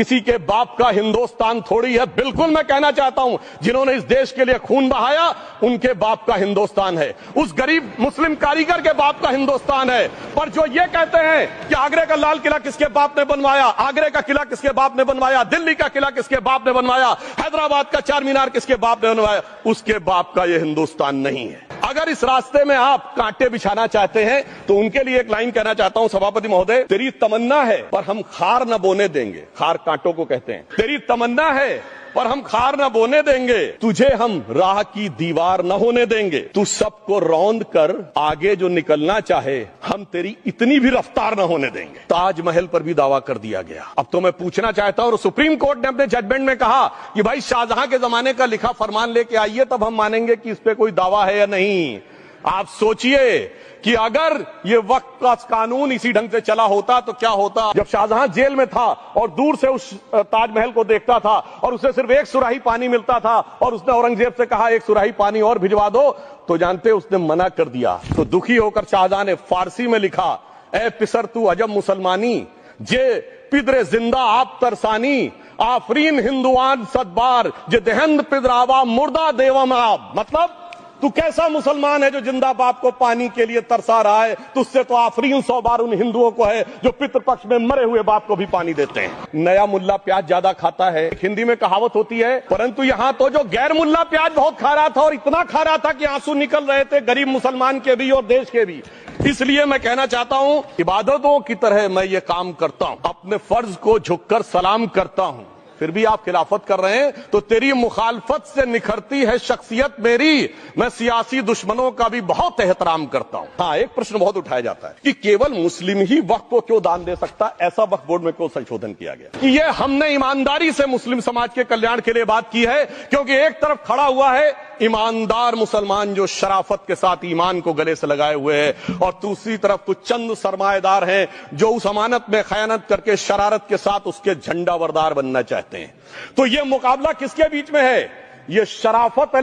किसी के बाप का हिंदुस्तान थोड़ी है। बिल्कुल मैं कहना चाहता हूं, जिन्होंने इस देश के लिए खून बहाया उनके बाप का हिंदुस्तान है, उस गरीब मुस्लिम कारीगर के बाप का हिंदुस्तान है। पर जो ये कहते हैं कि आगरे का लाल किला किसके बाप ने बनवाया, आगरे का किला किसके बाप ने बनवाया, दिल्ली का किला किसके बाप ने बनवाया, हैदराबाद का चार मीनार किसके बाप ने बनवाया, उसके बाप का यह हिंदुस्तान नहीं है। अगर इस रास्ते में आप कांटे बिछाना चाहते हैं तो उनके लिए एक लाइन कहना चाहता हूं, सभापति महोदय, तेरी तमन्ना है पर हम खार न बोने देंगे। खार कांटों को कहते हैं। तेरी तमन्ना है पर हम खार न बोने देंगे, तुझे हम राह की दीवार न होने देंगे। तू सबको रौंद कर आगे जो निकलना चाहे, हम तेरी इतनी भी रफ्तार न होने देंगे। ताजमहल पर भी दावा कर दिया गया। अब तो मैं पूछना चाहता हूं, और सुप्रीम कोर्ट ने अपने जजमेंट में कहा कि भाई शाहजहां के जमाने का लिखा फरमान लेके आइए, तब हम मानेंगे कि इस पे कोई दावा है या नहीं। आप सोचिए कि अगर ये वक्त का कानून इसी ढंग से चला होता तो क्या होता। जब शाहजहां जेल में था और दूर से उस ताजमहल को देखता था और उसे सिर्फ एक सुराही पानी मिलता था और उसने औरंगजेब से कहा एक सुराही पानी और भिजवा दो, तो जानते उसने मना कर दिया। तो दुखी होकर शाहजहां ने फारसी में लिखा, ए पिसर तू अजब मुसलमानी, जे पिदरे जिंदा आप तरसानी, आफरीन हिंदुआन सदबार, जे देहंद पिदरावा मुर्दा देवम आप। मतलब तू कैसा मुसलमान है जो जिंदा बाप को पानी के लिए तरसा रहा है, तुझसे तो आफरीन 100 बार उन हिंदुओं को है जो पितृपक्ष में मरे हुए बाप को भी पानी देते हैं। नया मुल्ला प्याज ज्यादा खाता है, हिंदी में कहावत होती है, परंतु यहां तो जो गैर मुल्ला प्याज बहुत खा रहा था, और इतना खा रहा था कि आंसू निकल रहे थे गरीब मुसलमान के भी और देश के भी। इसलिए मैं कहना चाहता हूं, इबादतों की तरह मैं ये काम करता हूं, अपने फर्ज को झुककर सलाम करता हूं, फिर भी आप खिलाफत कर रहे हैं तो तेरी मुखालफत से निखरती है शख्सियत मेरी। मैं सियासी दुश्मनों का भी बहुत एहतराम करता हूं। हाँ, एक प्रश्न बहुत उठाया जाता है कि केवल मुस्लिम ही वक्फ को क्यों दान दे सकता, ऐसा वक्फ बोर्ड में क्यों संशोधन किया गया। कि ये हमने ईमानदारी से मुस्लिम समाज के कल्याण के लिए बात की है, क्योंकि एक तरफ खड़ा हुआ है ईमानदार मुसलमान जो शराफत के साथ ईमान को गले से लगाए हुए हैं, और दूसरी तरफ कुछ चंद सरमाएदार हैं जो उस अमानत में खयानत करके शरारत के साथ उसके झंडा बरदार बनना चाहते हैं। तो ये मुकाबला किसके बीच में है? ये शराफत